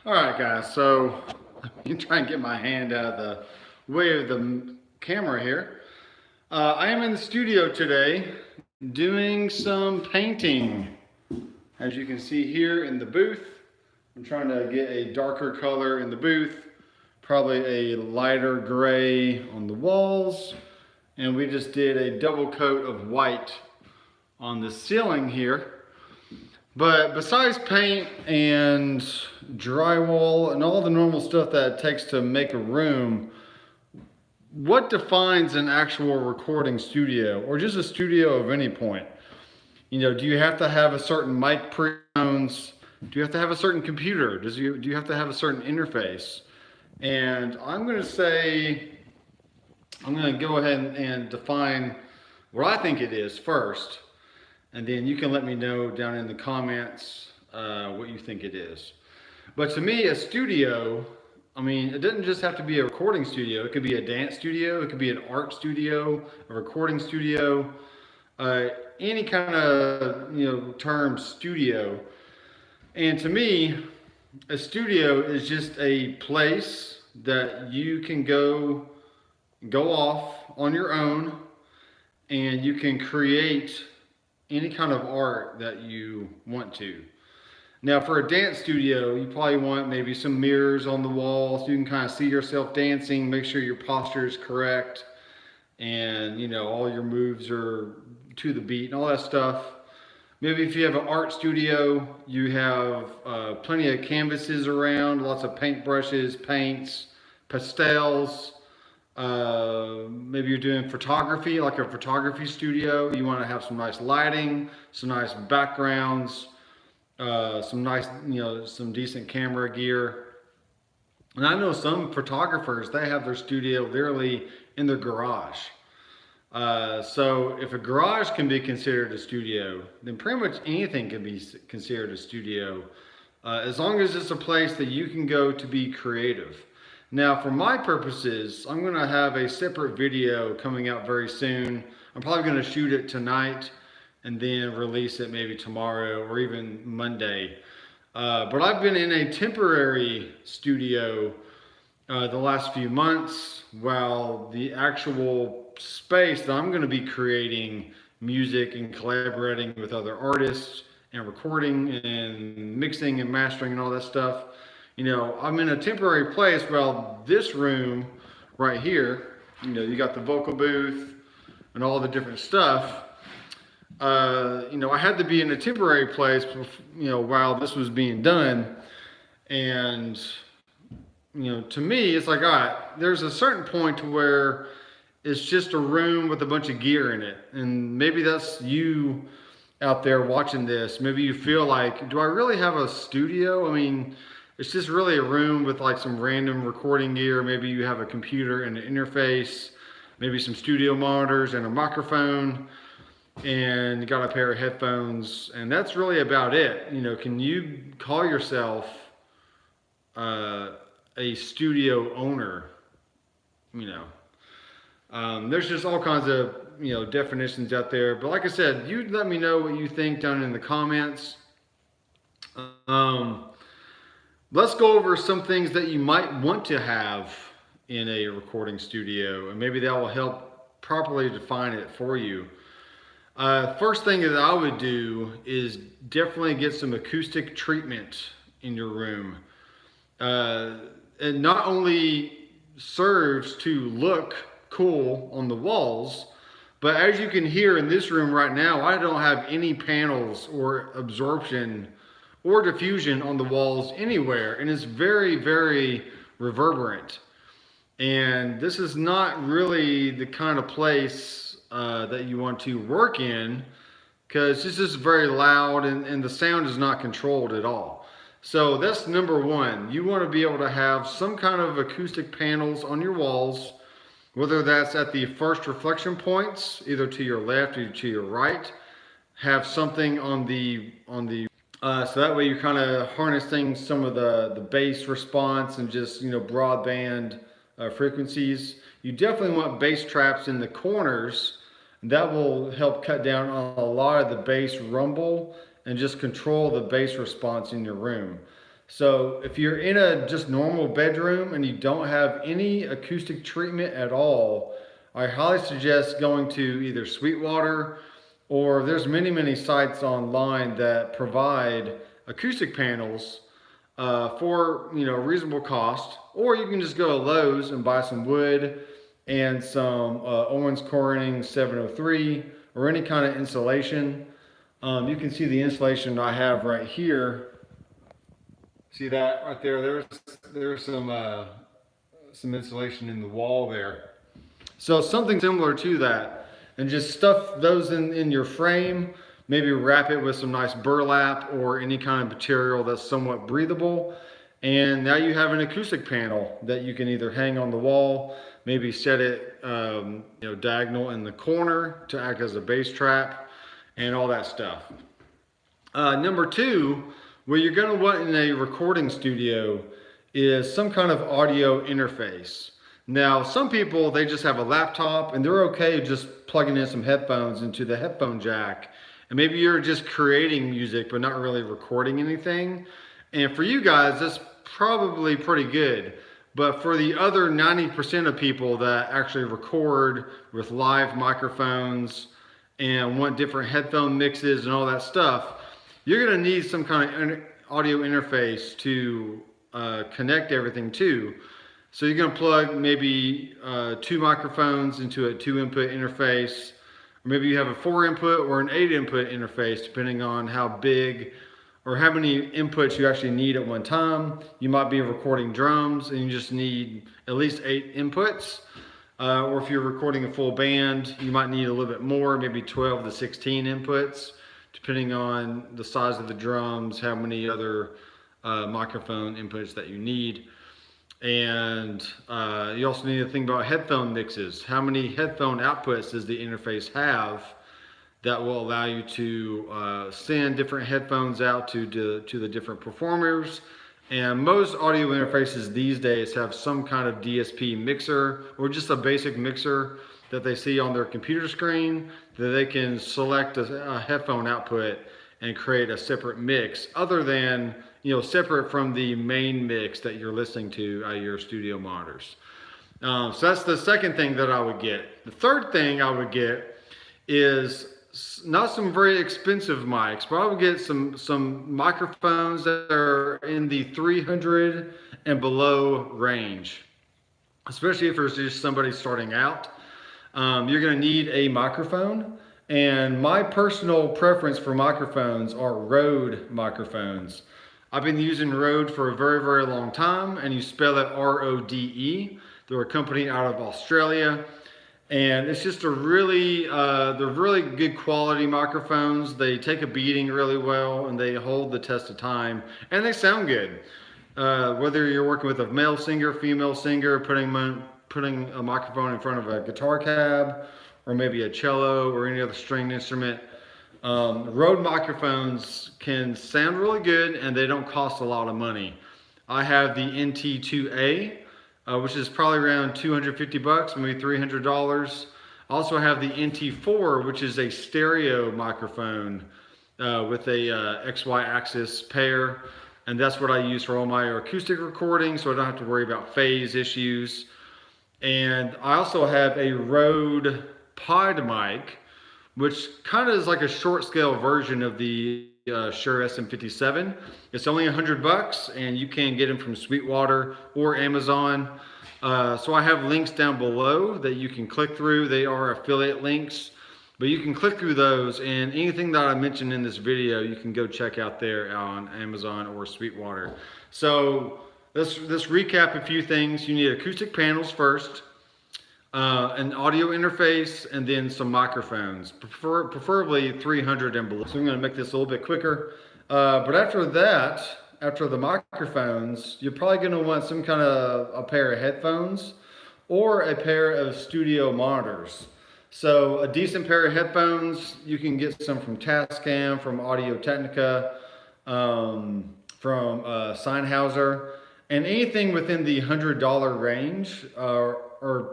All right, guys, so I'm trying to get my hand out of the way of the camera here. I am in the studio today doing some painting. As you can see here in the booth, I'm trying to get a darker color in the booth, probably a lighter gray on the walls, and we just did a double coat of white on the ceiling here. But besides paint and drywall and all the normal stuff that it takes to make a room, what defines an actual recording studio or just a studio of any point? You know, do you have to have a certain mic pre-owns? Do you have to have a certain computer? Do you have to have a certain interface? And I'm going to say, I'm going to go ahead and define what I think it is first. And then you can let me know down in the comments what you think it is. But to me, a studio, I mean, it doesn't just have to be a recording studio. It could be a dance studio. It could be an art studio, a recording studio, any kind of term studio. And to me, a studio is just a place that you can go off on your own, and you can create any kind of art that you want to. Now for a dance studio, you probably want maybe some mirrors on the wall so you can kind of see yourself dancing, make sure your posture is correct, and all your moves are to the beat and all that stuff. Maybe if you have an art studio, you have plenty of canvases around, lots of paint brushes, paints, pastels. Maybe you're doing photography, like a photography studio. You want to have some nice lighting, some nice backgrounds, some nice, some decent camera gear. And I know some photographers, they have their studio literally in their garage. So if a garage can be considered a studio, then pretty much anything can be considered a studio, as long as it's a place that you can go to be creative. Now, for my purposes, I'm going to have a separate video coming out very soon. I'm probably going to shoot it tonight and then release it maybe tomorrow or even Monday. But I've been in a temporary studio the last few months, while the actual space that I'm going to be creating music and collaborating with other artists and recording and mixing and mastering and all that stuff, I'm in a temporary place. Well, this room right here, you got the vocal booth and all the different stuff. I had to be in a temporary place, while this was being done. And, to me, it's like, all right, there's a certain point to where it's just a room with a bunch of gear in it. And maybe that's you out there watching this. Maybe you feel like, do I really have a studio? I mean, it's just really a room with like some random recording gear. Maybe you have a computer and an interface, maybe some studio monitors and a microphone, and you got a pair of headphones, and that's really about it. Can you call yourself a studio owner? There's just all kinds of definitions out there. But like I said, you let me know what you think down in the comments. Let's go over some things that you might want to have in a recording studio, and maybe that will help properly define it for you. First thing that I would do is definitely get some acoustic treatment in your room. It not only serves to look cool on the walls, but as you can hear in this room right now, I don't have any panels or absorption or diffusion on the walls anywhere, and it's very, very reverberant. And this is not really the kind of place that you want to work in, because this is very loud and the sound is not controlled at all. So that's number one. You want to be able to have some kind of acoustic panels on your walls, whether that's at the first reflection points, either to your left or to your right. Have something on the so that way you're kind of harnessing some of the bass response and just broadband frequencies. You definitely want bass traps in the corners. That will help cut down on a lot of the bass rumble and just control the bass response in your room. So if you're in a just normal bedroom and you don't have any acoustic treatment at all, I highly suggest going to either Sweetwater, or there's many sites online that provide acoustic panels for reasonable cost. Or you can just go to Lowe's and buy some wood and some Owens Corning 703 or any kind of insulation. You can see the insulation I have right here. See that right there? There's some insulation in the wall there. So something similar to that, and just stuff those in your frame. Maybe wrap it with some nice burlap or any kind of material that's somewhat breathable. And now you have an acoustic panel that you can either hang on the wall, maybe set it diagonal in the corner to act as a bass trap and all that stuff. Number two, what you're going to want in a recording studio is some kind of audio interface. Now, some people, they just have a laptop and they're okay just plugging in some headphones into the headphone jack. And maybe you're just creating music, but not really recording anything. And for you guys, that's probably pretty good. But for the other 90% of people that actually record with live microphones and want different headphone mixes and all that stuff, you're going to need some kind of audio interface to connect everything to. So you're going to plug maybe 2 microphones into a 2-input interface, or maybe you have a 4-input or an 8-input interface, depending on how big or how many inputs you actually need at one time. You might be recording drums and you just need at least 8 inputs. Or if you're recording a full band, you might need a little bit more, maybe 12 to 16 inputs, depending on the size of the drums, how many other microphone inputs that you need. And you also need to think about headphone mixes. How many headphone outputs does the interface have that will allow you to send different headphones out to the different performers? And most audio interfaces these days have some kind of DSP mixer or just a basic mixer that they see on their computer screen that they can select a headphone output and create a separate mix other than, separate from the main mix that you're listening to at your studio monitors. So that's the second thing that I would get. The third thing I would get is not some very expensive mics, but I would get some microphones that are in the 300 and below range, especially if there's just somebody starting out. You're going to need a microphone, and my personal preference for microphones are Rode microphones. I've been using Rode for a very long time, and you spell it R-O-D-E. They're a company out of Australia, and it's just they're really good quality microphones. They take a beating really well, and they hold the test of time, and they sound good. Whether you're working with a male singer, female singer, putting a microphone in front of a guitar cab, or maybe a cello or any other stringed instrument, Rode microphones can sound really good and they don't cost a lot of money. I have the NT2A, which is probably around 250 bucks, maybe $300. I also have the NT4, which is a stereo microphone with a XY axis pair, and that's what I use for all my acoustic recording, so I don't have to worry about phase issues. And I also have a Rode Pod mic, which kind of is like a short scale version of the Shure SM57. It's only 100 bucks, and you can get them from Sweetwater or Amazon. So I have links down below that you can click through. They are affiliate links, but you can click through those, and anything that I mentioned in this video, you can go check out there on Amazon or Sweetwater. So let's recap a few things. You need acoustic panels first, an audio interface, and then some microphones, preferably 300 and below. So I'm going to make this a little bit quicker. But after that, after the microphones, you're probably going to want some kind of a pair of headphones or a pair of studio monitors. So a decent pair of headphones, you can get some from Tascam, from Audio Technica, from Sennheiser, and anything within the $100 range are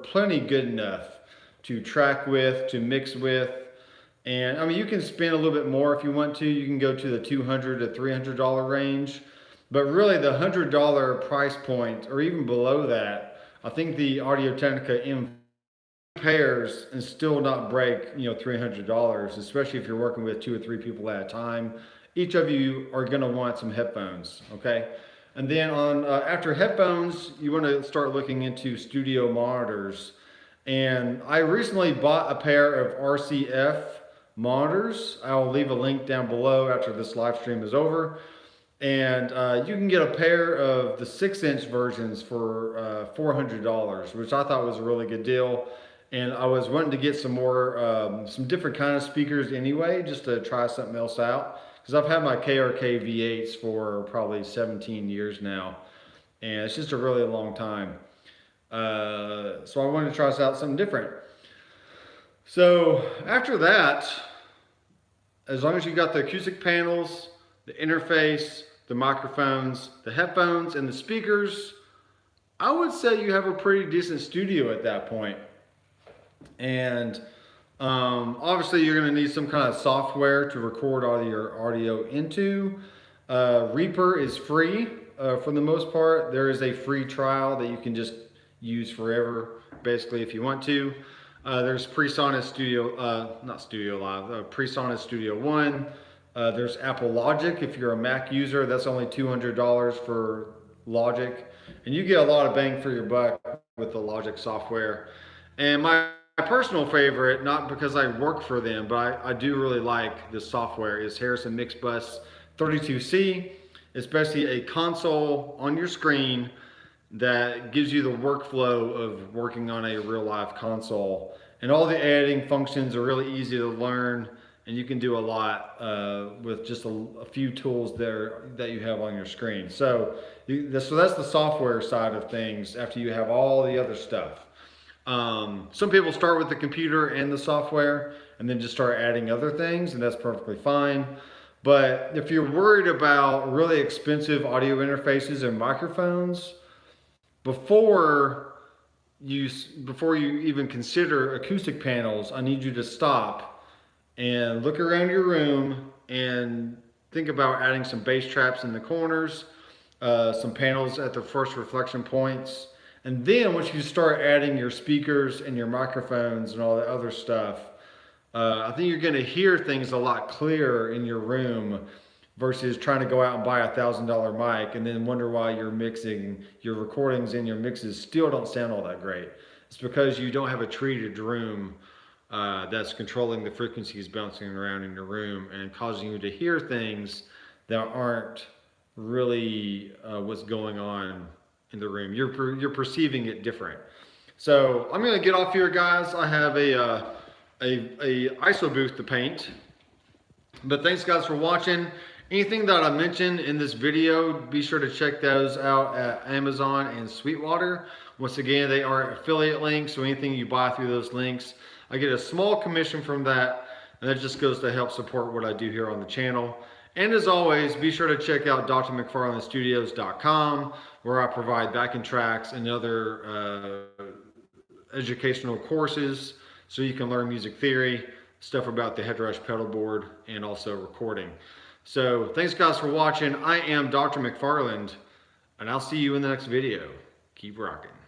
plenty good enough to track with, to mix with. And I mean, you can spend a little bit more if you want to. You can go to the $200 to $300 range. But really the $100 price point, or even below that, I think the Audio-Technica M pairs and still not break, $300, especially if you're working with 2 or 3 people at a time. Each of you are going to want some headphones, okay? And then on after headphones, you want to start looking into studio monitors. And I recently bought a pair of RCF monitors. I'll leave a link down below after this live stream is over. And you can get a pair of the 6-inch versions for $400, which I thought was a really good deal. And I was wanting to get some more, some different kind of speakers anyway, just to try something else out. Because I've had my KRK V8s for probably 17 years now. And it's just a really long time. So I wanted to try out something different. So after that, as long as you got the acoustic panels, the interface, the microphones, the headphones, and the speakers, I would say you have a pretty decent studio at that point. And obviously you're going to need some kind of software to record all your audio into. Reaper is free for the most part. There is a free trial that you can just use forever, basically, if you want to. There's PreSonus Studio, not Studio Live, PreSonus Studio One. There's Apple Logic. If you're a Mac user, that's only $200 for Logic. And you get a lot of bang for your buck with the Logic software. And my personal favorite, not because I work for them, but I do really like this software, is Harrison Mixbus 32C. It's basically a console on your screen that gives you the workflow of working on a real live console. And all the editing functions are really easy to learn, and you can do a lot with just a few tools there that you have on your screen. So that's the software side of things after you have all the other stuff. Some people start with the computer and the software and then just start adding other things, and that's perfectly fine. But if you're worried about really expensive audio interfaces and microphones, before you even consider acoustic panels, I need you to stop and look around your room and think about adding some bass traps in the corners, some panels at the first reflection points. And then once you start adding your speakers and your microphones and all the other stuff, I think you're going to hear things a lot clearer in your room versus trying to go out and buy a $1,000 mic and then wonder why your recordings and your mixes still don't sound all that great. It's because you don't have a treated room that's controlling the frequencies bouncing around in your room and causing you to hear things that aren't really what's going on in the room. You're perceiving it different. So I'm going to get off here, guys. I have a ISO booth to paint. But thanks, guys, for watching. Anything that I mentioned in this video, be sure to check those out at Amazon and Sweetwater. Once again, they are affiliate links, so anything you buy through those links, I get a small commission from that, and that just goes to help support what I do here on the channel. And as always, be sure to check out drmcfarlandstudios.com, where I provide backing tracks and other educational courses so you can learn music theory, stuff about the head rush pedal board, and also recording. So thanks, guys, for watching. I am Dr. Mcfarland, and I'll see you in the next video. Keep rocking.